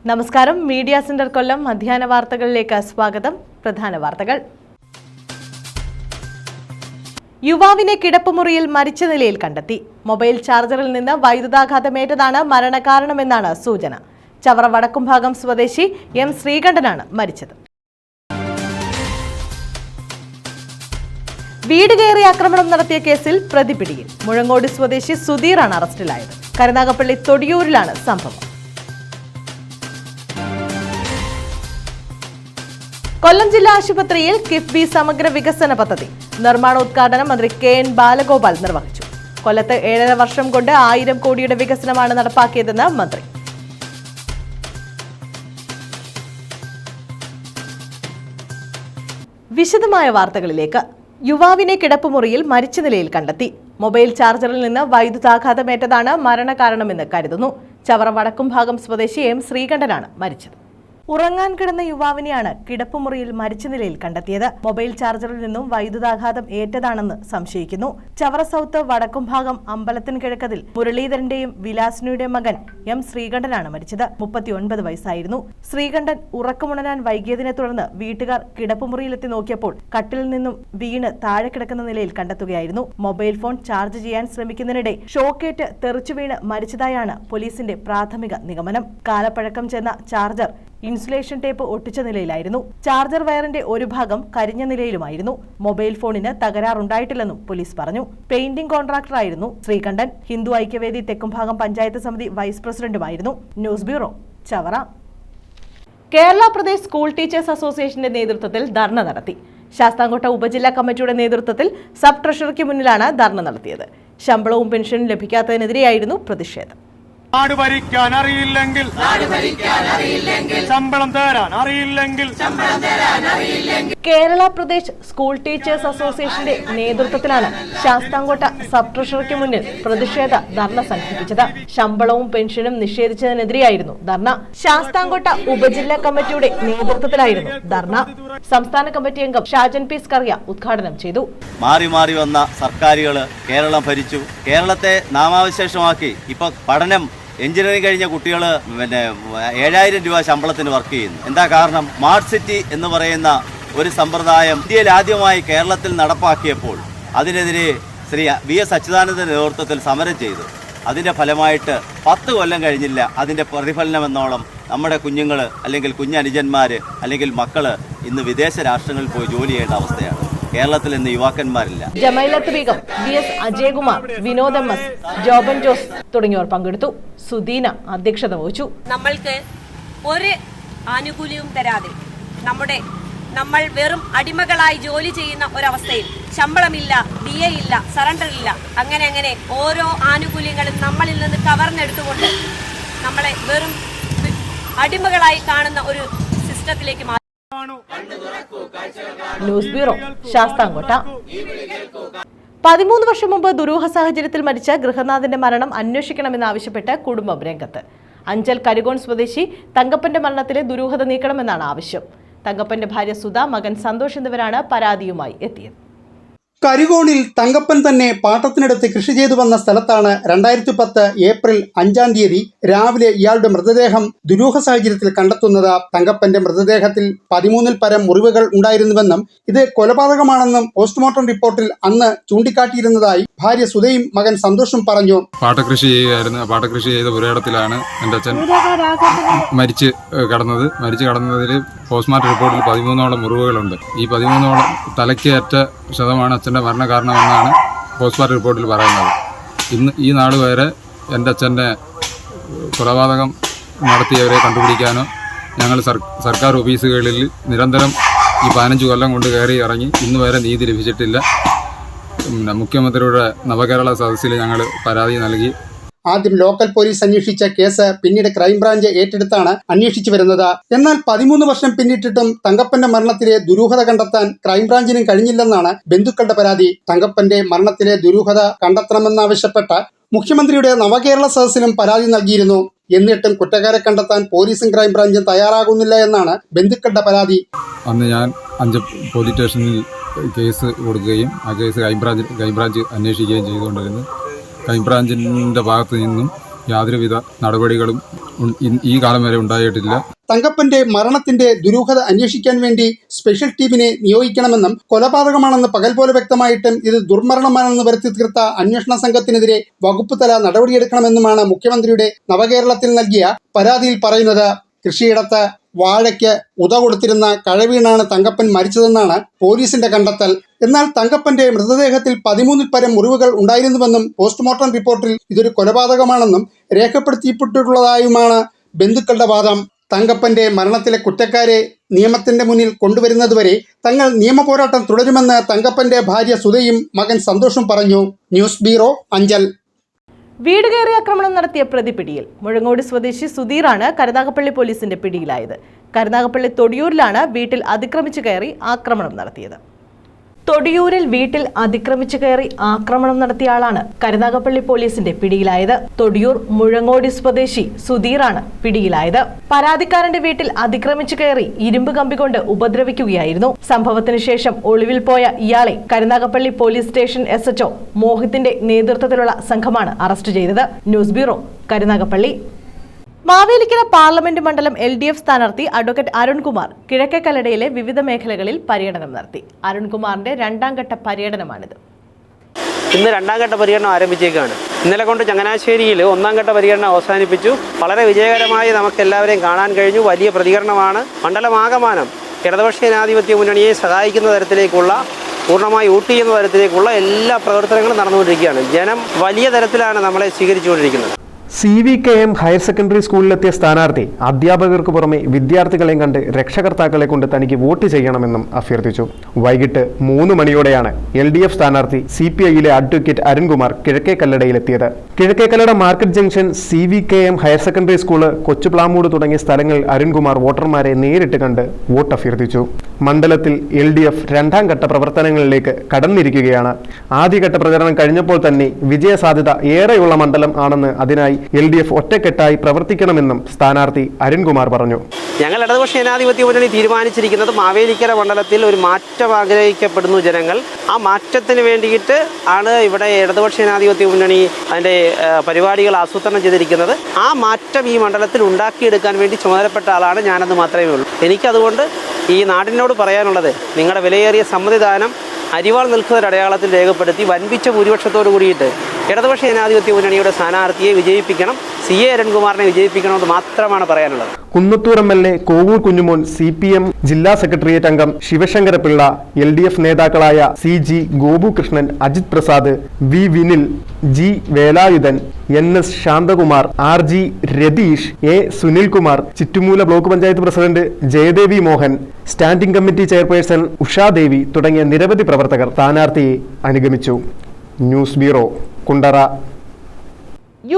നമസ്കാരം. Media centre കൊല്ലം മധ്യാഹ്ന വാർത്തകളിലേക്ക് സ്വാഗതം. പ്രധാന വാർത്തകൾ. യുവാവിനെ കിടപ്പുമുറിയിൽ മരിച്ച നിലയിൽ കണ്ടെത്തി. മൊബൈൽ ചാർജറിൽ നിന്ന് വൈദ്യുതാഘാതമേറ്റതാണ് മരണകാരണമെന്നാണ് സൂചന. ചവറ വടക്കുംഭാഗം സ്വദേശി എം ശ്രീകണ്ഠനാണ് മരിച്ചത്. വീട് കയറി ആക്രമണം നടത്തിയ കേസിൽ പ്രതി പിടിയിൽ. മുഴങ്ങോട് സ്വദേശി സുധീറാണ് അറസ്റ്റിലായത്. കരുനാഗപ്പള്ളി തൊടിയൂരിലാണ് സംഭവം. കൊല്ലം ജില്ലാ ആശുപത്രിയിൽ കിഫ്ബി സമഗ്ര വികസന പദ്ധതി നിർമ്മാണോദ്ഘാടനം മന്ത്രി കെ.എൻ. ബാലഗോപാൽ നിർവഹിച്ചു. കൊല്ലത്ത് 7.5 വർഷം കൊണ്ട് 1000 കോടിയുടെ വികസനമാണ് നടപ്പാക്കിയതെന്ന് മന്ത്രി. വിശദമായ വാർത്തകളിലേക്ക്. യുവാവിനെ കിടപ്പുമുറിയിൽ മരിച്ച നിലയിൽ കണ്ടെത്തി. മൊബൈൽ ചാർജറിൽ നിന്ന് വൈദ്യുതാഘാതമേറ്റതാണ് മരണകാരണമെന്ന് കരുതുന്നു. ചവറ വടക്കുംഭാഗം സ്വദേശി എം ശ്രീകണ്ഠനാണ് മരിച്ചത്. ഉറങ്ങാൻ കിടന്ന യുവാവിനെയാണ് കിടപ്പുമുറിയിൽ മരിച്ച നിലയിൽ കണ്ടെത്തിയത്. മൊബൈൽ ചാർജറിൽ നിന്നും വൈദ്യുതാഘാതം ഏറ്റതാണെന്ന് സംശയിക്കുന്നു. ചവറ സൗത്ത് വടക്കുംഭാഗം അമ്പലത്തിന് കിഴക്കതിൽ മുരളീധരന്റെയും വിലാസിനിയുടെയും മകൻ എം ശ്രീകണ്ഠനാണ് മരിച്ചത്. 39 വയസ്സായിരുന്നു. ശ്രീകണ്ഠൻ ഉറക്കമുണരാൻ വൈകിയതിനെ തുടർന്ന് വീട്ടുകാർ കിടപ്പുമുറിയിലെത്തി നോക്കിയപ്പോൾ കട്ടിലിൽ നിന്നും വീണ് താഴെ കിടക്കുന്ന നിലയിൽ കണ്ടെത്തുകയായിരുന്നു. മൊബൈൽ ഫോൺ ചാർജ് ചെയ്യാൻ ശ്രമിക്കുന്നതിനിടെ ഷോക്കേറ്റ് തെറിച്ചു വീണ് മരിച്ചതായാണ് പോലീസിന്റെ പ്രാഥമിക നിഗമനം. കാലപ്പഴക്കം ചെന്ന ചാർജർ ഇൻസുലേഷൻ ടേപ്പ് ഒട്ടിച്ച നിലയിലായിരുന്നു. ചാർജർ വയറിന്റെ ഒരു ഭാഗം കരിഞ്ഞ നിലയിലുമായിരുന്നു. മൊബൈൽ ഫോണിന് തകരാറുണ്ടായിട്ടില്ലെന്നും പോലീസ് പറഞ്ഞു. പെയിന്റിംഗ് കോൺട്രാക്ടറായിരുന്നു ശ്രീകണ്ഠൻ. ഹിന്ദു ഐക്യവേദി തെക്കുംഭാഗം പഞ്ചായത്ത് സമിതി വൈസ് പ്രസിഡന്റുമായിരുന്നു. News bureau, Chavara. Kerala Pradesh school teachers അസോസിയേഷന്റെ നേതൃത്വത്തിൽ ധർണ നടത്തി. ശാസ്താംകോട്ട ഉപജില്ലാ കമ്മിറ്റിയുടെ നേതൃത്വത്തിൽ സബ് ട്രഷറിക്ക് മുന്നിലാണ് ധർണ നടത്തിയത്. ശമ്പളവും പെൻഷനും ലഭിക്കാത്തതിനെതിരെയായിരുന്നു പ്രതിഷേധം. നാട് ഭരിക്കാൻ അറിയില്ലെങ്കിൽ ശമ്പളം തരാൻ അറിയില്ലെങ്കിൽ കേരള പ്രദേശ് സ്കൂൾ ടീച്ചേഴ്സ് അസോസിയേഷന്റെ നേതൃത്വത്തിലാണ് ശാസ്താംകോട്ട സബ് ട്രഷറിക്ക് മുന്നിൽ പ്രതിഷേധ ധർണ സംഘടിപ്പിച്ചത്. ശമ്പളവും പെൻഷനും നിഷേധിച്ചതിനെതിരെയായിരുന്നു ധർണ. ശാസ്താംകോട്ട ഉപജില്ലാ കമ്മിറ്റിയുടെ നേതൃത്വത്തിലായിരുന്നു ധർണ. സംസ്ഥാന കമ്മിറ്റി അംഗം ഷാജൻ പി സ്കറിയ ഉദ്ഘാടനം ചെയ്തു. മാറി മാറി വന്ന സർക്കാരുകൾ കേരളം ഭരിച്ചു. കേരളത്തെ നാമാവശേഷമാക്കി ഇപ്പൊ പഠനം എഞ്ചിനീയറിംഗ് കഴിഞ്ഞ കുട്ടികൾ 7000 രൂപ ശമ്പളത്തിന് വർക്ക് ചെയ്യുന്നു. എന്താ കാരണം? സ്മാർട്ട് സിറ്റി എന്ന് പറയുന്ന ഒരു സമ്പ്രദായം ഇന്ത്യയിൽ ആദ്യമായി കേരളത്തിൽ നടപ്പാക്കിയപ്പോൾ അതിനെതിരെ ശ്രീ വി.എസ്. അച്യുതാനന്ദന്റെ നേതൃത്വത്തിൽ സമരം ചെയ്തു. അതിൻ്റെ ഫലമായിട്ട് 10 കൊല്ലം കഴിഞ്ഞില്ല. അതിൻ്റെ പ്രതിഫലനമെന്നോളം നമ്മുടെ കുഞ്ഞുങ്ങൾ അല്ലെങ്കിൽ കുഞ്ഞനുജന്മാർ അല്ലെങ്കിൽ മക്കൾ ഇന്ന് വിദേശ രാഷ്ട്രങ്ങളിൽ പോയി ജോലി ചെയ്യേണ്ട അവസ്ഥയാണ്. കേരളത്തിൽ ഇന്ന് യുവാക്കന്മാരില്ല. ജമൈലത്ത് ബീഗം, വി.എസ്. അജയകുമാർ, വിനോദ് എം.എസ്., ജോബൻ ജോസ് തുടങ്ങിയവർ പങ്കെടുത്തു. സുദീന അധ്യക്ഷത വഹിച്ചു. നമ്മൾക്ക് ഒരു ആനുകൂല്യവും തരാതെ നമ്മൾ വെറും അടിമകളായി ജോലി ചെയ്യുന്ന ഒരവസ്ഥയിൽ ശമ്പളമില്ല, DA ഇല്ല, സറണ്ടർ ഇല്ല, അങ്ങനെ ഓരോ ആനുകൂല്യങ്ങളും നമ്മളിൽ നിന്ന് കവർന്നെടുത്തുകൊണ്ട് നമ്മളെ വെറും അടിമകളായി കാണുന്ന ഒരു സിസ്റ്റത്തിലേക്ക് മാറി. News bureau, Sasthamkotta. 13 വർഷം മുമ്പ് ദുരൂഹ സാഹചര്യത്തിൽ മരിച്ച ഗൃഹനാഥന്റെ മരണം അന്വേഷിക്കണമെന്നാവശ്യപ്പെട്ട് കുടുംബം രംഗത്ത്. അഞ്ചൽ കരുകോൺ സ്വദേശി തങ്കപ്പന്റെ മരണത്തിലെ ദുരൂഹത നീക്കണമെന്നാണ് ആവശ്യം. തങ്കപ്പന്റെ ഭാര്യ സുധ, മകൻ സന്തോഷ് എന്നിവരാണ് പരാതിയുമായി എത്തിയത്. കരികോണിൽ തങ്കപ്പൻ തന്നെ പാട്ടത്തിനെടുത്ത് കൃഷി ചെയ്തു വന്ന സ്ഥലത്താണ് 2010 ഏപ്രിൽ 5-ാം തീയതി രാവിലെ ഇയാളുടെ മൃതദേഹം ദുരൂഹ സാഹചര്യത്തിൽ കണ്ടെത്തുന്നത്. തങ്കപ്പന്റെ മൃതദേഹത്തിൽ 13-ൽ പരം മുറിവുകൾ ഉണ്ടായിരുന്നുവെന്നും ഇത് കൊലപാതകമാണെന്നും പോസ്റ്റ്മോർട്ടം റിപ്പോർട്ടിൽ അന്ന് ചൂണ്ടിക്കാട്ടിയിരുന്നതായി ഭാര്യ സുധയും മകൻ സന്തോഷും പറഞ്ഞു. പാട്ടകൃഷി ചെയ്യുകയായിരുന്നു. പാട്ടകൃഷി ചെയ്ത പുരയിടത്തിലാണ് എൻ്റെ അച്ഛൻ മരിച്ചു കടന്നതിൽ പോസ്റ്റ്മോർട്ടം റിപ്പോർട്ടിൽ 13ഓളം മുറിവുകളുണ്ട്. ഈ 13ഓളം തലയ്ക്കേറ്റ ക്ഷതമാണ് അച്ഛൻ്റെ മരണകാരണമെന്നാണ് പോസ്റ്റ്മോർട്ടം റിപ്പോർട്ടിൽ പറയുന്നത്. ഈ നാൾ വരെ എൻ്റെ അച്ഛൻ്റെ കൊലപാതകം നടത്തിയവരെ കണ്ടുപിടിക്കാനോ ഞങ്ങൾ സർക്കാർ ഓഫീസുകളിൽ നിരന്തരം ഈ 15 കൊല്ലം കൊണ്ട് കയറി ഇറങ്ങി ഇന്ന് വരെ നീതി ലഭിച്ചിട്ടില്ല. മുഖ്യമന്ത്രിയുടെ നവകേരള സദസ്സിൽ ഞങ്ങൾ പരാതി നൽകി. ആദ്യം ലോക്കൽ പോലീസ് അന്വേഷിച്ച കേസ് പിന്നീട് ക്രൈംബ്രാഞ്ച് ഏറ്റെടുത്താണ് അന്വേഷിച്ചു വരുന്നത്. എന്നാൽ 13 വർഷം പിന്നിട്ടിട്ടും തങ്കപ്പന്റെ മരണത്തിലെ ദുരൂഹത കണ്ടെത്താൻ ക്രൈംബ്രാഞ്ചിനും കഴിഞ്ഞില്ലെന്നാണ് ബന്ധുക്കളുടെ പരാതി. തങ്കപ്പന്റെ മരണത്തിലെ ദുരൂഹത കണ്ടെത്തണമെന്നാവശ്യപ്പെട്ട മുഖ്യമന്ത്രിയുടെ നവകേരള സദസ്സിലും പരാതി നൽകിയിരുന്നു. എന്നിട്ടും കുറ്റക്കാരെ കണ്ടെത്താൻ പോലീസും ക്രൈംബ്രാഞ്ചും തയ്യാറാകുന്നില്ല എന്നാണ് ബന്ധുക്കളുടെ പരാതി. അന്ന് ഞാൻ അഞ്ചൽ പോലീസ് സ്റ്റേഷനിൽ കേസ് കൊടുക്കുകയും ആ കേസ് ക്രൈംബ്രാഞ്ച് അന്വേഷിക്കുകയും ചെയ്തുകൊണ്ടിരുന്നു. ക്രൈംബ്രാഞ്ചിൻ്റെ ഭാഗത്തു നിന്നും യാതൊരുവിധ നടപടികളും ഈ കാലം വരെ ഉണ്ടായിട്ടില്ല. തങ്കപ്പന്റെ മരണത്തിന്റെ ദുരൂഹത അന്വേഷിക്കാൻ വേണ്ടി സ്പെഷ്യൽ ടീമിനെ നിയോഗിക്കണമെന്നും കൊലപാതകമാണെന്ന് പകൽ പോലെ വ്യക്തമായിട്ടും ഇത് ദുർമരണമാണെന്ന് വരുത്തി തീർത്ത അന്വേഷണ സംഘത്തിനെതിരെ വകുപ്പ് തല നടപടിയെടുക്കണമെന്നുമാണ് മുഖ്യമന്ത്രിയുടെ നവകേരളത്തിൽ നൽകിയ പരാതിയിൽ പറയുന്നത്. കൃഷിയിടത്ത് വാഴയ്ക്ക് ഉത കൊടുത്തിരുന്ന കഴവീണാണ് തങ്കപ്പൻ മരിച്ചതെന്നാണ് പോലീസിന്റെ കണ്ടെത്തൽ. എന്നാൽ തങ്കപ്പന്റെ മൃതദേഹത്തിൽ 13 പരം മുറിവുകൾ ഉണ്ടായിരുന്നുവെന്നും പോസ്റ്റ്മോർട്ടം റിപ്പോർട്ടിൽ ഇതൊരു കൊലപാതകമാണെന്നും രേഖപ്പെടുത്തിയിട്ടുള്ളതായുമാണ് ബന്ധുക്കളുടെ വാദം. തങ്കപ്പന്റെ മരണത്തിലെ കുറ്റക്കാരെ നിയമത്തിന്റെ മുന്നിൽ കൊണ്ടുവരുന്നതുവരെ തങ്ങൾ നിയമപോരാട്ടം തുടരുമെന്ന് തങ്കപ്പന്റെ ഭാര്യ സുധയും മകൻ സന്തോഷും പറഞ്ഞു. News bureau, Anchal. വീട് കയറി ആക്രമണം നടത്തിയ പ്രതി പിടിയിൽ. മുഴങ്ങോട് സ്വദേശി സുധീറാണ് കരുനാഗപ്പള്ളി പോലീസിന്റെ പിടിയിലായത്. കരുനാഗപ്പള്ളി തൊടിയൂരിലാണ് വീട്ടിൽ അതിക്രമിച്ചു കയറി ആക്രമണം നടത്തിയത്. തൊടിയൂരിൽ വീട്ടിൽ അതിക്രമിച്ചു കയറി ആക്രമണം നടത്തിയ ആളാണ് കരുനാഗപ്പള്ളി പോലീസിന്റെ പിടിയിലായത്. തൊടിയൂർ മുഴങ്ങോടി സ്വദേശി സുധീറാണ് പിടിയിലായത്. പരാതിക്കാരന്റെ വീട്ടിൽ അതിക്രമിച്ചു കയറി ഇരുമ്പ് കമ്പി കൊണ്ട് ഉപദ്രവിക്കുകയായിരുന്നു. സംഭവത്തിന് ശേഷം ഒളിവിൽ പോയ ഇയാളെ കരുനാഗപ്പള്ളി പോലീസ് സ്റ്റേഷൻ SHO മോഹിത്തിന്റെ നേതൃത്വത്തിലുള്ള സംഘമാണ് അറസ്റ്റ് ചെയ്തത്. News bureau, Karunagappally. Mavelikkara parliament മണ്ഡലം LDF സ്ഥാനാർത്ഥി അഡ്വക്കേറ്റ് അരുൺകുമാർ കിഴക്കേക്കല്ലടയിലെ വിവിധ മേഖലകളിൽ പര്യടനം നടത്തി. അരുൺകുമാറിന്റെ 2ാം ഘട്ട പര്യടനമാണിത്. ഇന്ന് 2ാം ഘട്ട പര്യടനം ആരംഭിച്ചേക്കാണ്. ഇന്നലെ കൊണ്ട് ചങ്ങനാശ്ശേരിയിൽ 1ാം ഘട്ട പര്യടനം അവസാനിപ്പിച്ചു. വളരെ വിജയകരമായി നമുക്ക് എല്ലാവരെയും കാണാൻ കഴിഞ്ഞു. വലിയ പ്രതികരണമാണ്. മണ്ഡലമാകമാനം ഇടതുപക്ഷ ജനാധിപത്യ മുന്നണിയെ സഹായിക്കുന്ന തരത്തിലേക്കുള്ള, പൂർണ്ണമായി വോട്ട് ചെയ്യുന്ന തരത്തിലേക്കുള്ള എല്ലാ പ്രവർത്തനങ്ങളും നടന്നുകൊണ്ടിരിക്കുകയാണ്. ജനം വലിയ തരത്തിലാണ് നമ്മളെ സ്വീകരിച്ചുകൊണ്ടിരിക്കുന്നത്. CVKM ഹയർ സെക്കൻഡറി സ്കൂളിലെത്തിയ സ്ഥാനാർത്ഥി അധ്യാപകർക്ക് പുറമെ വിദ്യാർത്ഥികളെയും കണ്ട് രക്ഷകർത്താക്കളെ കൊണ്ട് തനിക്ക് വോട്ട് ചെയ്യണമെന്നും അഭ്യർത്ഥിച്ചു. വൈകിട്ട് 3 മണിയോടെയാണ് LDF സ്ഥാനാർത്ഥി CPIയിലെ അഡ്വക്കേറ്റ് അരുൺകുമാർ കിഴക്കേക്കല്ലടയിലെത്തിയത്. Kizhakkekallada market junction, CVKM higher secondary school, Kochuplamoodu തുടങ്ങിയ സ്ഥലങ്ങളിൽ അരുൺകുമാർ വോട്ടർമാരെ നേരിട്ട് കണ്ട് വോട്ട് അഭ്യർത്ഥിച്ചു. മണ്ഡലത്തിൽ LDF 2ാം ഘട്ട പ്രവർത്തനങ്ങളിലേക്ക് കടന്നിരിക്കുകയാണ്. ആദ്യഘട്ട പ്രചരണം കഴിഞ്ഞപ്പോൾ തന്നെ വിജയസാധ്യത ഏറെയുള്ള മണ്ഡലം ആണെന്ന്, അതിനായി LDF ഒറ്റക്കെട്ടായി പ്രവർത്തിക്കണമെന്നും സ്ഥാനാർത്ഥി അരുൺകുമാർ പറഞ്ഞു. ഞങ്ങൾ ഇടതുപക്ഷ ജനാധിപത്യ മുന്നണി തീരുമാനിച്ചിരിക്കുന്നത് മാവേലിക്കര മണ്ഡലത്തിൽ ഒരു മാറ്റം ആഗ്രഹിക്കപ്പെടുന്നു ജനങ്ങൾ. ആ മാറ്റത്തിന് വേണ്ടിയിട്ട് ആണ് ഇവിടെ ഇടതുപക്ഷ ജനാധിപത്യ മുന്നണി അതിൻ്റെ പരിപാടികൾ ആസൂത്രണം ചെയ്തിരിക്കുന്നത്. ആ മാറ്റം ഈ മണ്ഡലത്തിൽ ഉണ്ടാക്കിയെടുക്കാൻ വേണ്ടി ചുമതലപ്പെട്ട ആളാണ് ഞാനെന്ന് മാത്രമേ ഉള്ളൂ. എനിക്കതുകൊണ്ട് ഈ നാടിനോട് പറയാനുള്ളത്, നിങ്ങളുടെ വിലയേറിയ സമ്മതിദാനം അരിവാൾ നിൽക്കുന്ന അടയാളത്തിൽ രേഖപ്പെടുത്തി വൻപിച്ച ഭൂരിപക്ഷത്തോട് കൂടിയിട്ട് ഇടതുപക്ഷ ജനാധിപത്യ മുന്നണിയുടെ സ്ഥാനാർത്ഥിയെ വിജയിപ്പിക്കണം, CA അരുൺകുമാറിനെ വിജയിപ്പിക്കണമെന്ന് മാത്രമാണ് പറയാനുള്ളത്. കുന്നത്തൂർ MLA കോവൂർ കുഞ്ഞുമോൻ, CPM ജില്ലാ സെക്രട്ടേറിയറ്റ് അംഗം ശിവശങ്കരപിള്ള, LDF നേതാക്കളായ CG Gopukrishnan, Ajith Prasad, V Vinil, G Velayudhan, NS Santhakumar, RG Ratheesh, A Sunilkumar, Chittumoola block panchayat president Jayadevi Mohan, standing committee chairperson Ushadevi തുടങ്ങിയ നിരവധി പ്രവർത്തകർ സ്ഥാനാർത്ഥിയെ അനുഗമിച്ചു. News bureau, Kundara.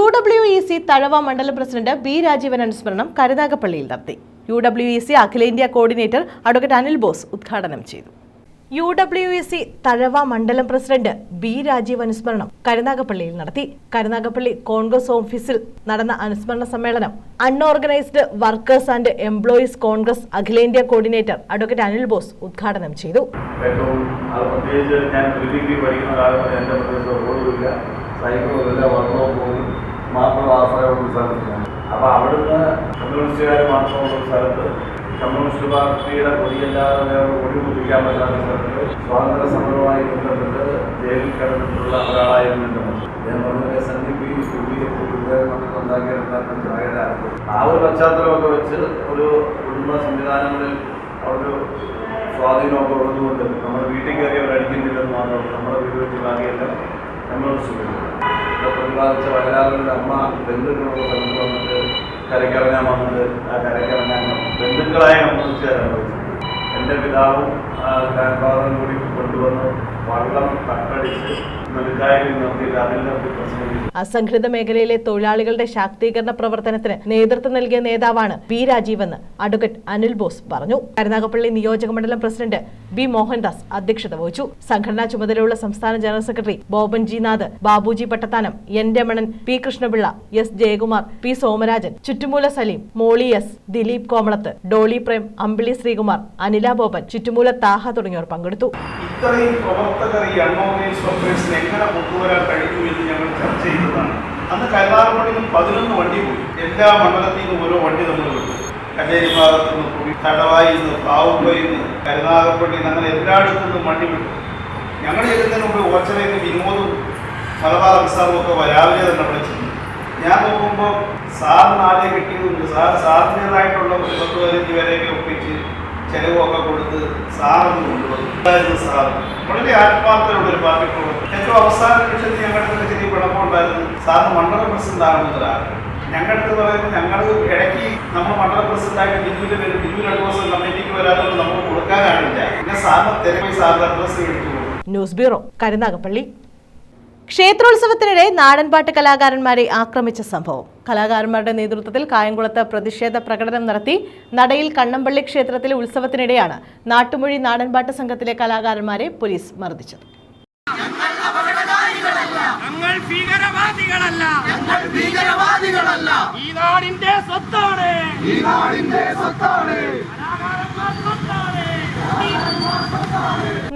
UWEC Thazhava മണ്ഡലം പ്രസിഡന്റ് B രാജീവൻ അനുസ്മരണം കരുനാഗപ്പള്ളിയിൽ നടത്തി. UWEC അഖിലേന്ത്യാ കോർഡിനേറ്റർ അഡ്വക്കേറ്റ് അനിൽ ബോസ് ഉദ്ഘാടനം ചെയ്തു. UWEC തഴവ മണ്ഡലം പ്രസിഡന്റ് B രാജീവ് അനുസ്മരണം കരുനാഗപ്പള്ളിയിൽ നടത്തി. കരുനാഗപ്പള്ളി കോൺഗ്രസ് ഓഫീസിൽ നടന്ന അനുസ്മരണ സമ്മേളനം unorganised workers and employees Congress അഖിലേന്ത്യാ കോർഡിനേറ്റർ അഡ്വക്കേറ്റ് അനിൽ ബോസ് ഉദ്ഘാടനം ചെയ്തു. മാത്രം ആശ്രയമുള്ള സ്ഥലത്താണ്. അപ്പോൾ അവിടുന്ന് കമ്മ്യൂണിസ്റ്റുകാർ മാത്രമുള്ള സ്ഥലത്ത്, കമ്മ്യൂണിസ്റ്റ് പാർട്ടിയുടെ കൊടിയല്ലാതെ വേറെ കൊടി കുതിക്കാൻ പറ്റാത്ത സ്ഥലത്ത് സ്വാതന്ത്ര്യ സമരവുമായി ബന്ധപ്പെട്ട് ജയിലിൽ കിടന്നിട്ടുള്ള ഒരാളായിരുന്നു എൻ്റെ മക്കൾ. ഞാൻ പറഞ്ഞ SNDP നമുക്ക് ഉണ്ടാക്കിയെടുക്കാൻ സഹായകരാണ്. ആ ഒരു പശ്ചാത്തലമൊക്കെ വെച്ച് ഒരു കുടുംബ സംവിധാനങ്ങളിൽ ഒരു സ്വാധീനമൊക്കെ ഉള്ളതുകൊണ്ട് നമ്മുടെ വീട്ടിൽ കയറി അവർ അടിക്കുന്നില്ലെന്ന് മാത്രം നമ്മുടെ വീട് വെച്ച് ബാക്കിയെല്ലാം കമ്മ്യൂണിസ്റ്റ് പ്രതിപാദിച്ച വയലാറിൻ്റെ അമ്മ ബന്ധുക്കളുള്ള സ്ഥലത്ത് വന്നിട്ട് കരക്കിറങ്ങാൻ വന്നത്, ആ കരക്കിറങ്ങാൻ ബന്ധുക്കളായ കമ്മ്യൂണിസ്റ്റുകാരാണ്. എൻ്റെ പിതാവും ഗ്രാൻഡ് ഫാദറും കൂടി കൊണ്ടുവന്ന് വള്ളം തട്ടടിച്ച് നെടുക്കായലിൽ നിർത്തിയിട്ട് അതിൽ നിർത്തി പ്രശ്നം. അസംഘടിത മേഖലയിലെ തൊഴിലാളികളുടെ ശാക്തീകരണ പ്രവർത്തനത്തിന് നേതൃത്വം നൽകിയ നേതാവാണ് B രാജീവെന്ന് അഡ്വക്കേറ്റ് അനിൽ ബോസ് പറഞ്ഞു. കരുനാഗപ്പള്ളി നിയോജക മണ്ഡലം പ്രസിഡന്റ് B മോഹൻദാസ് അധ്യക്ഷത വഹിച്ചു. സംഘടനാ ചുമതലയുള്ള സംസ്ഥാന general secretary Boban G Nath, Babuji Pattathanam, N Ramanan, P Krishnapillai, S Jayakumar, P Somarajan, Chuttumoola Salim, Molly S, Dileep Komalath, Dolly Prem, Ambili Sreekumar, Anila Boban, Chuttumoola Thaha തുടങ്ങിയവർ പങ്കെടുത്തു. ഇത്രയും പ്രവർത്തകർ ഈ അൺഓർഗനൈസ്ഡ് വർക്കേഴ്സിനെ എങ്ങനെ കൊണ്ടുവരാൻ കഴിഞ്ഞു എന്ന് ഞങ്ങൾ ചർച്ച ചെയ്തതാണ്. അന്ന് കരുനാഗപ്പള്ളിയിൽ നിന്ന് 11 വണ്ടി പോയി. എല്ലാ മണ്ഡലത്തിൽ നിന്നും ഓരോ വണ്ടി നമ്മൾ വിട്ടു. കല്ലേരി ഭാഗത്തു നിന്ന് പോയി, തടവായിൽ നിന്ന്, പാവുമ്പോയിൽ നിന്ന്, കരുനാഗപ്പള്ളിയിൽ നിന്ന്, അങ്ങനെ എല്ലായിടത്തു നിന്നും വണ്ടി വിട്ടു. ഞങ്ങൾ ചെല്ലുന്നതിന് മുമ്പ് ഓച്ചറയിൽ വിനോദവും മലബാർ അംസാറും ഒക്കെ രാവിലെ തന്നെ അവിടെ ചെന്നു. ഞാൻ നോക്കുമ്പോൾ സാറിന് ആദ്യം കിട്ടിയതുണ്ട്. സാറിൻ്റെതായിട്ടുള്ള 10-15 പേരെയൊക്കെ ഒപ്പിച്ച് ചെലവൊക്കെ കൊടുത്ത് സാറൊന്ന് കൊണ്ടുവന്നു. സാർ വളരെ ആത്മാർത്ഥതയുള്ളൊരു പാർട്ടി പ്രവർത്തനം. ഏറ്റവും അവസാന നിമിഷത്തിൽ ഞങ്ങളുടെ ചെറിയ കുഴപ്പമുണ്ടായിരുന്നു. സാറിന് മണ്ഡല പ്രസിഡന്റ് ആകുന്നൊരാഗ്രഹം. ഞങ്ങളുടെ അടുത്ത് പറയുമ്പോൾ ഞങ്ങൾ ഇടയ്ക്ക് നമ്മൾ മണ്ഡല പ്രസിഡന്റായിട്ട് ബിജുവിൻ്റെ പേര് ബിജു അഡ്വൈസർ കമ്മിറ്റിക്ക് വരാത്തതുകൊണ്ട് നമുക്ക് കൊടുക്കാനാണില്ല. പിന്നെ സാറിന് തിരക്കി സാറിന് അഡ്രസ് എടുത്തു കൊടുക്കും. News bureau, Karunagappally. ക്ഷേത്രോത്സവത്തിനിടെ നാടൻപാട്ട് കലാകാരന്മാരെ ആക്രമിച്ച സംഭവം. കലാകാരന്മാരുടെ നേതൃത്വത്തിൽ കായംകുളത്ത് പ്രതിഷേധ പ്രകടനം നടത്തി. നടയിൽ കണ്ണമ്പള്ളി ക്ഷേത്രത്തിലെ ഉത്സവത്തിനിടെയാണ് നാട്ടുമൊഴി നാടൻപാട്ട് സംഘത്തിലെ കലാകാരന്മാരെ പോലീസ് മർദ്ദിച്ചത്. ഞങ്ങൾ ഭീകരവാദികളല്ല, ഈ നാടിന്റെ സ്വത്താണ്,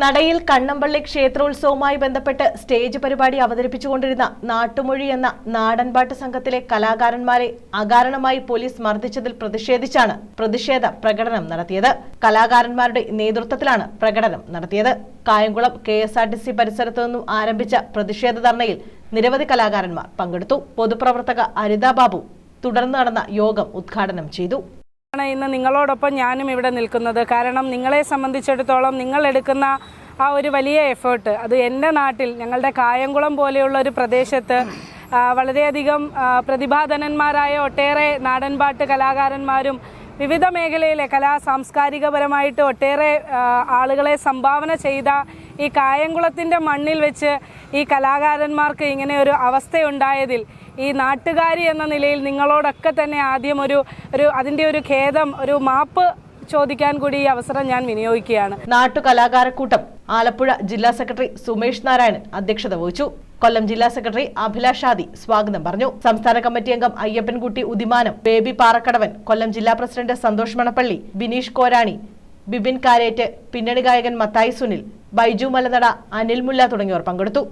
നടയിൽ കണ്ണമ്പള്ളി ക്ഷേത്രോത്സവവുമായി ബന്ധപ്പെട്ട് സ്റ്റേജ് പരിപാടി അവതരിപ്പിച്ചുകൊണ്ടിരുന്ന നാട്ടുമൊഴി എന്ന നാടൻപാട്ട് സംഘത്തിലെ കലാകാരന്മാരെ അകാരണമായി പോലീസ് മർദ്ദിച്ചതിൽ പ്രതിഷേധിച്ചാണ് പ്രതിഷേധ പ്രകടനം നടത്തിയത്. കലാകാരന്മാരുടെ നേതൃത്വത്തിലാണ് പ്രകടനം നടത്തിയത്. കായംകുളം KSRTC പരിസരത്തു നിന്നും ആരംഭിച്ച പ്രതിഷേധ ധർണയിൽ നിരവധി കലാകാരന്മാർ പങ്കെടുത്തു. പൊതുപ്രവർത്തക അരിത ബാബു തുടർന്ന് നടന്ന യോഗം ഉദ്ഘാടനം ചെയ്തു. ഇന്ന് നിങ്ങളോടൊപ്പം ഞാനും ഇവിടെ നിൽക്കുന്നത്. കാരണം നിങ്ങളെ സംബന്ധിച്ചിടത്തോളം നിങ്ങൾ എടുക്കുന്ന ആ ഒരു വലിയ എഫേർട്ട്, അത് എൻ്റെ നാട്ടിൽ ഞങ്ങളുടെ കായംകുളം പോലെയുള്ള ഒരു പ്രദേശത്ത് വളരെയധികം പ്രതിഭാധനന്മാരായ ഒട്ടേറെ നാടൻപാട്ട് കലാകാരന്മാരും വിവിധ മേഖലയിലെ സാംസ്കാരികപരമായിട്ട് ഒട്ടേറെ ആളുകളെ സംഭാവന ചെയ്ത ഈ കായംകുളത്തിൻ്റെ മണ്ണിൽ വെച്ച് ഈ കലാകാരന്മാർക്ക് ഇങ്ങനെ ഒരു അവസ്ഥയുണ്ടായതിൽ ഈ നാട്ടുകാരി എന്ന നിലയിൽ നിങ്ങളോടൊക്കെ തന്നെ ആദ്യം അതിൻ്റെ ഒരു ഖേദം, ഒരു മാപ്പ് ചോദിക്കാൻ കൂടി ഈ അവസരം ഞാൻ വിനിയോഗിക്കുകയാണ്. നാട്ടുകലാകാരക്കൂട്ടം ആലപ്പുഴ ജില്ലാ സെക്രട്ടറി സുമേഷ് നാരായണൻ അധ്യക്ഷത വഹിച്ചു. കൊല്ലം ജില്ലാ സെക്രട്ടറി അഭിലാഷ് ഷാദി സ്വാഗതം പറഞ്ഞു. സംസ്ഥാന കമ്മിറ്റി അംഗം അയ്യപ്പൻകുട്ടി ഉദിമാനം, ബേബി പാറക്കടവൻ, കൊല്ലം ജില്ലാ പ്രസിഡന്റ് സന്തോഷ് മണപ്പള്ളി, ബിനീഷ് കോരാണി, ബിബിൻ കാരേറ്റ്, പിന്നണി ഗായകൻ മത്തായി സുനിൽ, ബൈജു മലനട, അനിൽ മുല്ല തുടങ്ങിയവർ പങ്കെടുത്തു.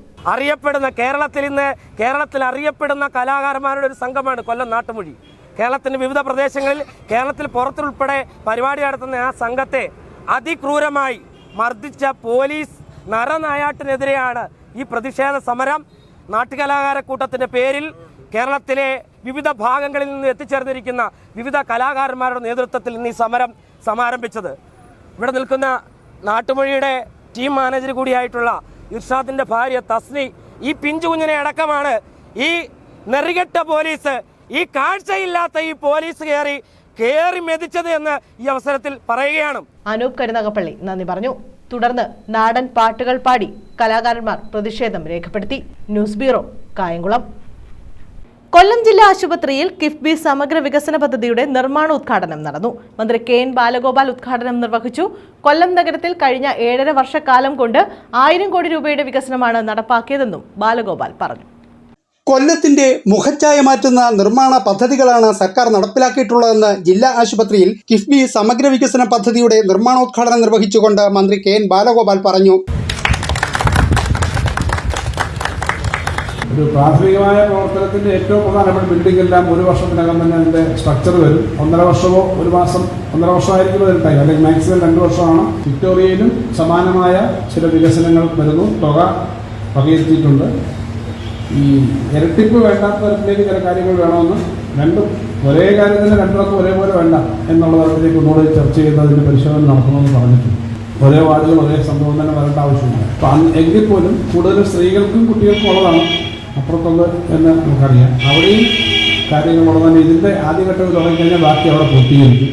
കേരളത്തിൽ അറിയപ്പെടുന്ന കലാകാരന്മാരുടെ ഒരു സംഘമാണ് കൊല്ലം നാട്ടുമൊഴി. കേരളത്തിന്റെ വിവിധ പ്രദേശങ്ങളിൽ, കേരളത്തിൽ പുറത്തുൾപ്പെടെ പരിപാടി നടത്തുന്ന ആ സംഘത്തെ അതിക്രൂരമായി മർദ്ദിച്ച പോലീസ് നരനായാട്ടിനെതിരെയാണ് ഈ പ്രതിഷേധ സമരം. നാട്ടുകലാകാരക്കൂട്ടത്തിന്റെ പേരിൽ കേരളത്തിലെ വിവിധ ഭാഗങ്ങളിൽ നിന്ന് എത്തിച്ചേർന്നിരിക്കുന്ന വിവിധ കലാകാരന്മാരുടെ നേതൃത്വത്തിൽ ഇന്ന് ഈ സമരം സമാരംഭിച്ചത്. ഇവിടെ നിൽക്കുന്ന നാട്ടുമൊഴിയുടെ ടീം മാനേജർ കൂടിയായിട്ടുള്ള ഇർഷാദിന്റെ ഭാര്യ തസ്നി, ഈ പിഞ്ചു കുഞ്ഞിനെ അടക്കമാണ് ഈ നെറികെട്ട പോലീസ്, ഈ കാഴ്ചയില്ലാത്ത ഈ പോലീസ് കയറി മെതിച്ചത് എന്ന് ഈ അവസരത്തിൽ പറയുകയാണ്. അനൂപ് കരുനാഗപ്പള്ളി നന്ദി പറഞ്ഞു. തുടർന്ന് നാടൻ പാട്ടുകൾ പാടി കലാകാരന്മാർ പ്രതിഷേധം രേഖപ്പെടുത്തി. News bureau, Kayamkulam. കൊല്ലം ജില്ലാ ആശുപത്രിയിൽ കിഫ്ബി സമഗ്ര വികസന പദ്ധതിയുടെ നിർമ്മാണോദ്ഘാടനം നടന്നു. മന്ത്രി KN ബാലഗോപാൽ ഉദ്ഘാടനം നിർവഹിച്ചു. കൊല്ലം നഗരത്തിൽ കഴിഞ്ഞ 7.5 വർഷക്കാലം കൊണ്ട് 1000 കോടി രൂപയുടെ വികസനമാണ് നടപ്പാക്കിയതെന്നും ബാലഗോപാൽ പറഞ്ഞു. കൊല്ലത്തിന്റെ മുഖച്ഛായ മാറ്റുന്ന നിർമ്മാണ പദ്ധതികളാണ് സർക്കാർ നടപ്പിലാക്കിയിട്ടുള്ളതെന്ന് ജില്ലാ ആശുപത്രിയിൽ കിഫ്ബി സമഗ്ര വികസന പദ്ധതിയുടെ നിർമ്മാണോദ്ഘാടനം നിർവഹിച്ചുകൊണ്ട് മന്ത്രി KN ബാലഗോപാൽ പറഞ്ഞു. ഒരു പ്രാഥമികമായ പ്രവർത്തനത്തിൻ്റെ ഏറ്റവും പ്രധാനപ്പെട്ട ബിൽഡിംഗ് എല്ലാം 1 വർഷത്തിനകം തന്നെ അതിൻ്റെ സ്ട്രക്ചർ വരും. 1.5 വർഷമോ 1 മാസം 1.5 വർഷമായിരിക്കും അതിന് ടൈം, അല്ലെങ്കിൽ മാക്സിമം 2 വർഷമാണ്. വിക്ടോറിയയിലും സമാനമായ ചില വികസനങ്ങൾ വരുന്നു. തുക വകയിരുത്തിയിട്ടുണ്ട്. ഈ ഇരട്ടിപ്പ് വേണ്ടാത്ത തരത്തിലേക്ക് ചില കാര്യങ്ങൾ വേണമെന്ന്, രണ്ടും ഒരേ കാര്യത്തിന് രണ്ടിടത്തും ഒരേപോലെ വേണ്ട എന്നുള്ള തരത്തിലേക്ക് ഒന്നുകൂടെ ചർച്ച ചെയ്യുന്നതിൻ്റെ പരിശോധന നടത്തണമെന്ന് പറഞ്ഞിട്ടുണ്ട്. ഒരേ വാർഡുകൾ ഒരേ സംഭവം തന്നെ വരേണ്ട ആവശ്യമില്ല. അപ്പം എങ്കിൽ പോലും കൂടുതലും സ്ത്രീകൾക്കും കുട്ടികൾക്കും ഉള്ളതാണ് അപ്പുറത്തുള്ളത് എന്ന് നമുക്കറിയാം. അവിടെയും കാര്യങ്ങളുള്ളതാണ്. ഇതിൻ്റെ ആദ്യഘട്ടം തുടങ്ങിക്കഴിഞ്ഞാൽ ബാക്കി അവിടെ പൂർത്തീകരിക്കും.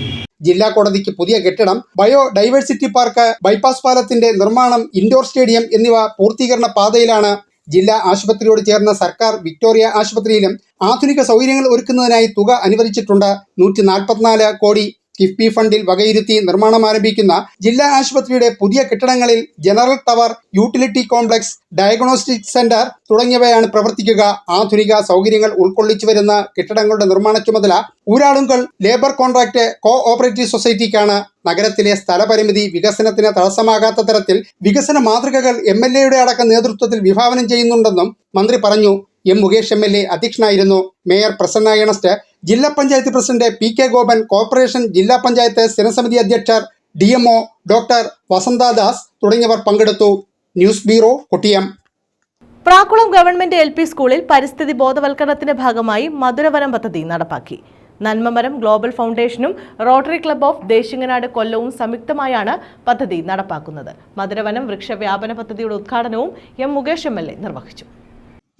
ജില്ലാ കോടതിക്ക് പുതിയ കെട്ടിടം, ബയോ ഡൈവേഴ്സിറ്റി പാർക്ക്, ബൈപ്പാസ് പാലത്തിന്റെ നിർമ്മാണം, ഇൻഡോർ സ്റ്റേഡിയം എന്നിവ പൂർത്തീകരണ പാതയിലാണ്. ജില്ലാ ആശുപത്രിയോട് ചേർന്ന സർക്കാർ വിക്ടോറിയ ആശുപത്രിയിലും ആധുനിക സൗകര്യങ്ങൾ ഒരുക്കുന്നതിനായി തുക അനുവദിച്ചിട്ടുണ്ട്. 144 കോടി കിഫ്ബി ഫണ്ടിൽ വകയിരുത്തി നിർമ്മാണം ആരംഭിക്കുന്ന ജില്ലാ ആശുപത്രിയുടെ പുതിയ കെട്ടിടങ്ങളിൽ general tower, utility complex, diagnostic centre തുടങ്ങിയവയാണ് പ്രവർത്തിക്കുക. ആധുനിക സൗകര്യങ്ങൾ ഉൾക്കൊള്ളിച്ചു വരുന്ന കെട്ടിടങ്ങളുടെ നിർമ്മാണ ചുമതല ഊരാളുങ്കൽ ലേബർ കോൺട്രാക്ട് കോഓപ്പറേറ്റീവ് സൊസൈറ്റിക്കാണ്. നഗരത്തിലെ സ്ഥലപരിമിതി വികസനത്തിന് തടസ്സമാകാത്ത തരത്തിൽ വികസന മാതൃകകൾ MLA യുടെ അടക്കം നേതൃത്വത്തിൽ വിഭാവനം ചെയ്യുന്നുണ്ടെന്നും മന്ത്രി പറഞ്ഞു. എം മുകേഷ് MLA അധ്യക്ഷനായിരുന്നു. മേയർ പ്രസന്ന ഏണസ്റ്റ്, ജില്ലാ panchayat president PK Gopan, corporation ജില്ലാ പഞ്ചായത്ത് സ്ഥിരസമിതി അധ്യക്ഷർ DMO ഡോക്ടർ വസന്തദാസ് തുടങ്ങിയവർ പങ്കെടുത്തു. News bureau, Kottiyam. Prakkulam government LP സ്കൂളിൽ പരിസ്ഥിതി ബോധവൽക്കരണത്തിന്റെ ഭാഗമായി മധുരവനം പദ്ധതി നടപ്പാക്കി. നന്മമരം ഗ്ലോബൽ ഫൗണ്ടേഷനും റോട്ടറി ക്ലബ്ബ് ഓഫ് ദേശിങ്ങനാട് കൊല്ലവും സംയുക്തമായാണ് പദ്ധതി നടപ്പാക്കുന്നത്. മധുരവനം വൃക്ഷവ്യാപന പദ്ധതിയുടെ ഉദ്ഘാടനവും എം മുകേഷ് MLA നിർവഹിച്ചു.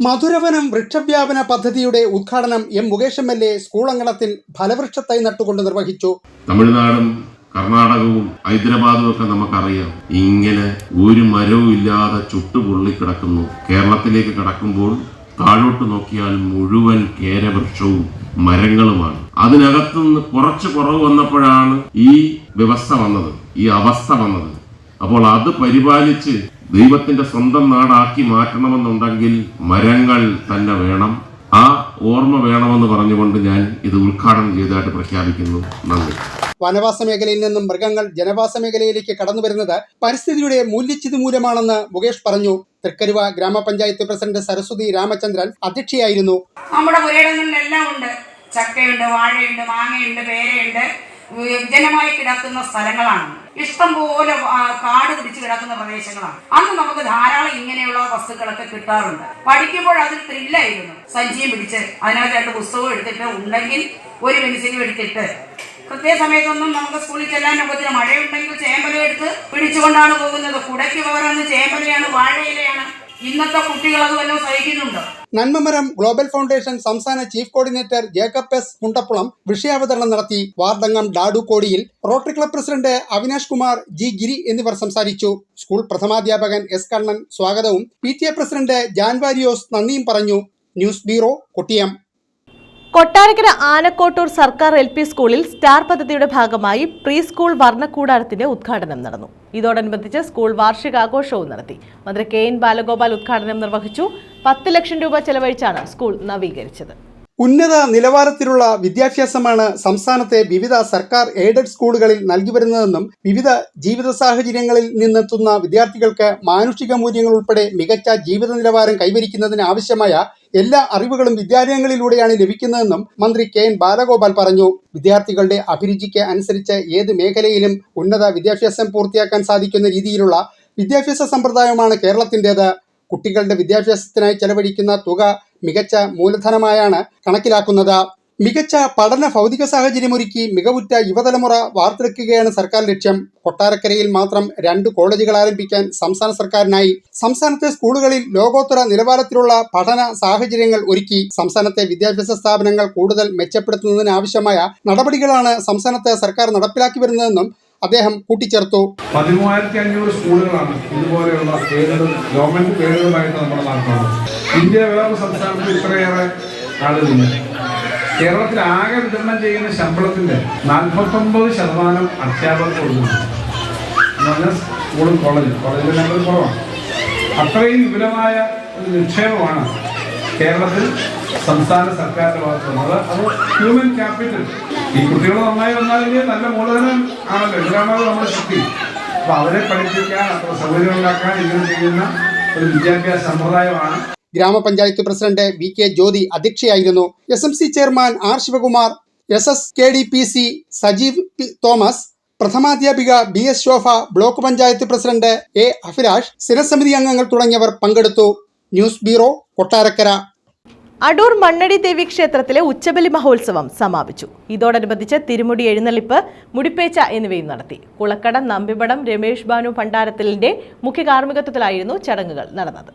മധുരവനം വൃക്ഷവ്യാപന പദ്ധതിയുടെ ഉദ്ഘാടനം എം മുകേഷ് MLA സ്കൂൾ അങ്കണത്തിൽ ഫലവൃക്ഷത്തൈ നട്ടുകൊണ്ട് നിർവഹിച്ചു. തമിഴ്നാടും കർണാടകവും ഹൈദരാബാദും ഒക്കെ നമുക്കറിയാം. ഇങ്ങനെ ഒരു മരവും ഇല്ലാതെ ചുട്ടുപൊള്ളിക്കിടക്കുന്നു. കേരളത്തിലേക്ക് കടക്കുമ്പോൾ താഴോട്ട് നോക്കിയാൽ മുഴുവൻ കേരവൃക്ഷവും മരങ്ങളുമാണ്. അതിനകത്തുനിന്ന് കുറച്ച് കുറവ് വന്നപ്പോഴാണ് ഈ വ്യവസ്ഥ വന്നത്, ഈ അവസ്ഥ വന്നത്. അപ്പോൾ അത് പരിപാലിച്ച് ദൈവത്തിന്റെ സ്വന്തം നാടാക്കി മാറ്റണമെന്നുണ്ടെങ്കിൽ മരങ്ങൾ തന്നെ വേണം. ആ ഓർമ്മ വേണമെന്ന് പറഞ്ഞുകൊണ്ട് ഞാൻ ഇത് ഉദ്ഘാടനം ചെയ്തതായിട്ട് പ്രഖ്യാപിക്കുന്നു. നന്ദി. വനവാസ മേഖലയിൽ നിന്നും മൃഗങ്ങൾ ജനവാസ മേഖലയിലേക്ക് കടന്നു വരുന്നത് പരിസ്ഥിതിയുടെ മൂല്യച്യുതി മൂലമാണെന്ന് മുകേഷ് പറഞ്ഞു. തൃക്കരുവ ഗ്രാമപഞ്ചായത്ത് പ്രസിഡന്റ് സരസ്വതി രാമചന്ദ്രൻ അധ്യക്ഷയായിരുന്നു. നമ്മുടെ പുരയിടങ്ങളിലെല്ലാം ഉണ്ട്. ചക്കയുണ്ട്, വാഴയുണ്ട്, മാങ്ങയുണ്ട്, പേരയുണ്ട്. വിജനമായി കിടക്കുന്ന സ്ഥലങ്ങളാണ്. ഇഷ്ടം പോലെ കാട് പിടിച്ച് കിടക്കുന്ന പ്രദേശങ്ങളാണ്. അന്ന് നമുക്ക് ധാരാളം ഇങ്ങനെയുള്ള വസ്തുക്കളൊക്കെ കിട്ടാറുണ്ട്. പഠിക്കുമ്പോൾ അതിൽ ത്രില്ലായിരുന്നു. സഞ്ചിയും പിടിച്ച് അതിനകത്ത് പുസ്തകവും എടുത്തിട്ട് ഉണ്ടെങ്കിൽ ഒരു പെൻസിലും എടുത്തിട്ട് കൃത്യസമയത്തൊന്നും നമുക്ക് സ്കൂളിൽ ചെല്ലാൻ ഒക്കത്തില്ല. മഴയുണ്ടെങ്കിൽ ചേമ്പല എടുത്ത് പിടിച്ചുകൊണ്ടാണ് പോകുന്നത്. കുടയ്ക്ക് പകർന്ന് ചേമ്പലയാണ്, വാഴയിലയാണ്. ഇന്നത്തെ കുട്ടികൾ അത് വല്ലതും സഹിക്കുന്നുണ്ടോ? നന്മമരം ഗ്ലോബൽ ഫൗണ്ടേഷൻ സംസ്ഥാന ചീഫ് കോർഡിനേറ്റർ ജേക്കബ് S. കുണ്ടപ്പുളം വിഷയാവതരണം നടത്തി. വാർഡംഗം ഡാഡു കോടിയിൽ, rotary club president Avinash Kumar, G. ഗിരി എന്നിവർ സംസാരിച്ചു. School പ്രഥമാധ്യാപകൻ S. കണ്ണൻ സ്വാഗതവും PTA പ്രസിഡന്റ് ജാൻ വാരിയോസ് നന്ദിയും പറഞ്ഞു. News bureau, Kottiyam. കൊട്ടാരക്കര ആനക്കോട്ടൂർ സർക്കാർ LP സ്കൂളിൽ സ്റ്റാർ പദ്ധതിയുടെ ഭാഗമായി പ്രീ സ്കൂൾ വർണ്ണക്കൂടാരത്തിന്റെ ഉദ്ഘാടനം നടന്നു. ഇതോടനുബന്ധിച്ച് സ്കൂൾ വാർഷികാഘോഷവും നടത്തി. മന്ത്രി KN ബാലഗോപാൽ ഉദ്ഘാടനം നിർവഹിച്ചു. 10 ലക്ഷം രൂപ ചെലവഴിച്ചാണ് സ്കൂൾ നവീകരിച്ചത്. ഉന്നത നിലവാരത്തിലുള്ള വിദ്യാഭ്യാസമാണ് സംസ്ഥാനത്തെ വിവിധ സർക്കാർ എയ്ഡഡ് സ്കൂളുകളിൽ നൽകി വരുന്നതെന്നും വിവിധ ജീവിത സാഹചര്യങ്ങളിൽ നിന്നെത്തുന്ന വിദ്യാർത്ഥികൾക്ക് മാനുഷിക മൂല്യങ്ങൾ ഉൾപ്പെടെ മികച്ച ജീവിത നിലവാരം കൈവരിക്കുന്നതിന് ആവശ്യമായ എല്ലാ അറിവുകളും വിദ്യാലയങ്ങളിലൂടെയാണ് ലഭിക്കുന്നതെന്നും മന്ത്രി KN ബാലഗോപാൽ പറഞ്ഞു. വിദ്യാർത്ഥികളുടെ അഭിരുചിക്ക് അനുസരിച്ച് ഏത് മേഖലയിലും ഉന്നത വിദ്യാഭ്യാസം പൂർത്തിയാക്കാൻ സാധിക്കുന്ന രീതിയിലുള്ള വിദ്യാഭ്യാസ സമ്പ്രദായമാണ് കേരളത്തിൻ്റേത്. കുട്ടികളുടെ വിദ്യാഭ്യാസത്തിനായി ചെലവഴിക്കുന്ന തുക മികച്ച മൂലധനമായാണ് കണക്കിലാക്കുന്നത്. മികച്ച പഠന ഭൗതിക സാഹചര്യമൊരുക്കി മികവുറ്റ യുവതലമുറ വാർത്തെടുക്കുകയാണ് സർക്കാർ ലക്ഷ്യം. കൊട്ടാരക്കരയിൽ മാത്രം 2 കോളേജുകൾ ആരംഭിക്കാൻ സംസ്ഥാന സർക്കാരിനായി. സംസ്ഥാനത്തെ സ്കൂളുകളിൽ ലോകോത്തര നിലവാരത്തിലുള്ള പഠന സാഹചര്യങ്ങൾ ഒരുക്കി സംസ്ഥാനത്തെ വിദ്യാഭ്യാസ സ്ഥാപനങ്ങൾ കൂടുതൽ മെച്ചപ്പെടുത്തുന്നതിന് ആവശ്യമായ നടപടികളാണ് സംസ്ഥാനത്ത് സർക്കാർ നടപ്പിലാക്കി വരുന്നതെന്നും അദ്ദേഹം കൂട്ടിച്ചേർത്തു. 13,500 സ്കൂളുകളാണ് ഇതുപോലെയുള്ള പേരുകൾ, ഗവൺമെന്റ് പേരുകളായിട്ട് നമ്മുടെ നാട്ടിലുള്ളത്. ഇന്ത്യ വേറെ സംസ്ഥാനത്ത് ഇത്രയേറെ ആളുകളില്ല. കേരളത്തിൽ ആകെ വിതരണം ചെയ്യുന്ന ശമ്പളത്തിന്റെ 49% അധ്യാപകർക്ക് കൊടുക്കുന്നു. എന്ന് പറഞ്ഞാൽ സ്കൂളും കോളേജിലെ നമ്പർ കുറവാണ്. അത്രയും വിപുലമായ ഒരു നിക്ഷേപമാണ് കേരളത്തിൽ സംസ്ഥാന സർക്കാരിന്റെ ഭാഗത്തുള്ളത്. അത് ഹ്യൂമൻ ക്യാപിറ്റൽ. ഈ കുട്ടികൾ നന്നായി വന്നാലെങ്കിൽ നല്ല മൂലധനം ആണല്ലോ. ഇതിലാണല്ലോ നമ്മുടെ ശക്തി. അപ്പൊ അവരെ പഠിപ്പിക്കാൻ, അത്ര സൗകര്യം ഉണ്ടാക്കാൻ ഇങ്ങനെ ചെയ്യുന്ന ഒരു വിദ്യാഭ്യാസ സമ്പ്രദായമാണ്. ഗ്രാമപഞ്ചായത്ത് പ്രസിഡന്റ് VK ജ്യോതി അധ്യക്ഷയായിരുന്നു. SMC chairman R. Sivakumar, SSKDPC Sajeev Thomas, പ്രഥമാധ്യാപിക BS Shobha, block panchayat president A. Abhilash, സ്ഥിരസമിതി അംഗങ്ങൾ തുടങ്ങിയവർ പങ്കെടുത്തു. News bureau, Kottarakkara. അടൂർ മണ്ണടി ദേവി ക്ഷേത്രത്തിലെ ഉച്ചബലി മഹോത്സവം സമാപിച്ചു. ഇതോടനുബന്ധിച്ച് തിരുമുടി എഴുന്നള്ളിപ്പ്, മുടിപ്പേച്ച എന്നിവയും നടത്തി. കുളക്കട നമ്പിപടം രമേഷ് ബാനു ഭണ്ഡാരത്തിലിന്റെ മുഖ്യ കാർമ്മികത്വത്തിലായിരുന്നു ചടങ്ങുകൾ നടന്നത്.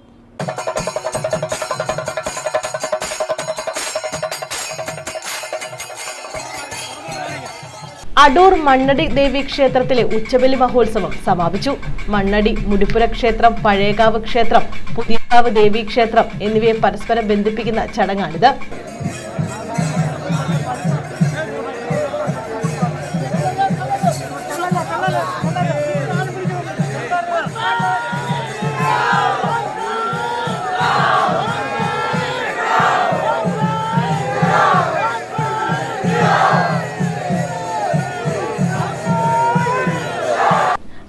അടൂർ മണ്ണടി ദേവി ക്ഷേത്രത്തിലെ ഉച്ചബലി മഹോത്സവം സമാപിച്ചു. മണ്ണടി മുടിപ്പുര ക്ഷേത്രം, പഴയകാവ് ക്ഷേത്രം, പുതിയകാവ് ദേവി ക്ഷേത്രം എന്നിവയെ പരസ്പരം ബന്ധിപ്പിക്കുന്ന ചടങ്ങാണിത്.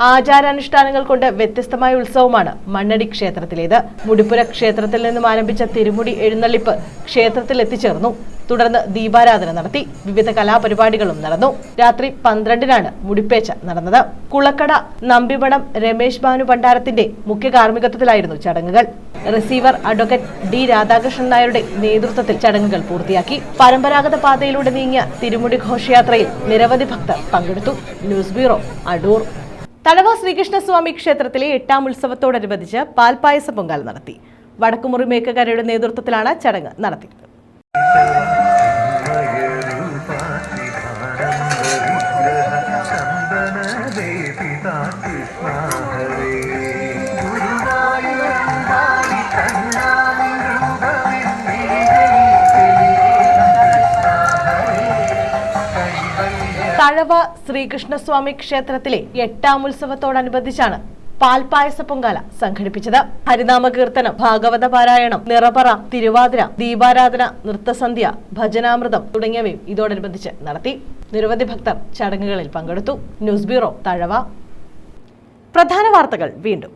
ആചാരാനുഷ്ഠാനങ്ങൾ കൊണ്ട് വ്യത്യസ്തമായ ഉത്സവമാണ് മണ്ണടി ക്ഷേത്രത്തിലേത്. മുടിപ്പുര ക്ഷേത്രത്തിൽ നിന്നും ആരംഭിച്ച തിരുമുടി എഴുന്നള്ളിപ്പ് ക്ഷേത്രത്തിൽ എത്തിച്ചേർന്നു. തുടർന്ന് ദീപാരാധന നടത്തി. വിവിധ കലാപരിപാടികളും നടന്നു. രാത്രി 12-നാണ് മുടിപ്പേച്ച നടന്നത്. കുളക്കട നമ്പിമഠം രമേശ് ഭാനു ഭണ്ഡാരത്തിന്റെ മുഖ്യ കാർമ്മികത്വത്തിലായിരുന്നു ചടങ്ങുകൾ. റിസീവർ അഡ്വക്കേറ്റ് ഡി രാധാകൃഷ്ണൻ നായരുടെ നേതൃത്വത്തിൽ ചടങ്ങുകൾ പൂർത്തിയാക്കി. പരമ്പരാഗത പാതയിലൂടെ നീങ്ങിയ തിരുമുടി ഘോഷയാത്രയിൽ നിരവധി ഭക്തർ പങ്കെടുത്തു. News bureau, Adoor. തഴവ ശ്രീകൃഷ്ണസ്വാമി ക്ഷേത്രത്തിലെ 8ാം ഉത്സവത്തോടനുബന്ധിച്ച് പാൽപായസ പൊങ്കാല നടത്തി. വടക്കുമുറി മേക്കക്കാരുടെ നേതൃത്വത്തിലാണ് ചടങ്ങ് നടത്തിയത്. തഴവ ശ്രീകൃഷ്ണസ്വാമി ക്ഷേത്രത്തിലെ 8ാം ഉത്സവത്തോടനുബന്ധിച്ചാണ് പാൽപായസ പൊങ്കാല സംഘടിപ്പിച്ചത്. ഹരിനാമ കീർത്തനം, ഭാഗവത പാരായണം, നിറപറ, തിരുവാതിര, ദീപാരാധന, നൃത്തസന്ധ്യ, ഭജനാമൃതം തുടങ്ങിയവയും ഇതോടനുബന്ധിച്ച് നടത്തി. നിരവധി ഭക്തർ ചടങ്ങുകളിൽ പങ്കെടുത്തു. News bureau, Thazhava. പ്രധാന വാർത്തകൾ വീണ്ടും.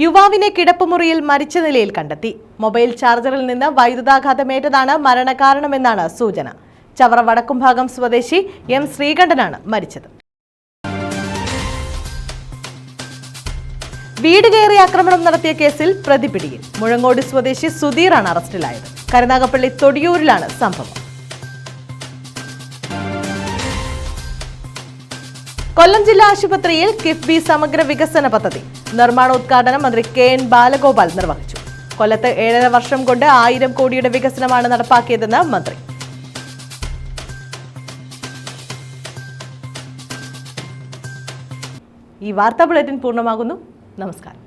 യുവാവിനെ കിടപ്പുമുറിയിൽ മരിച്ച നിലയിൽ കണ്ടെത്തി. മൊബൈൽ ചാർജറിൽ നിന്ന് വൈദ്യുതാഘാതമേറ്റതാണ് മരണകാരണമെന്നാണ് സൂചന. ചവറ വടക്കുംഭാഗം സ്വദേശി എം ശ്രീകണ്ഠനാണ് മരിച്ചത്. വീട് കയറി ആക്രമണം നടത്തിയ കേസിൽ പ്രതി പിടിയിൽ. മുഴങ്ങോട് സ്വദേശി സുധീറാണ് അറസ്റ്റിലായത്. കരുനാഗപ്പള്ളി തൊടിയൂരിലാണ് സംഭവം. കൊല്ലം ജില്ലാ ആശുപത്രിയിൽ കിഫ്ബി സമഗ്ര വികസന പദ്ധതി നിർമ്മാണോദ്ഘാടനം മന്ത്രി KN ബാലഗോപാൽ നിർവഹിച്ചു. കൊല്ലത്ത് 7.5 വർഷം കൊണ്ട് 1000 കോടിയുടെ വികസനമാണ് നടപ്പാക്കിയതെന്ന് മന്ത്രി. ഈ വാർത്താ ബുള്ളറ്റിൻ പൂർണ്ണമാകുന്നു. നമസ്കാരം.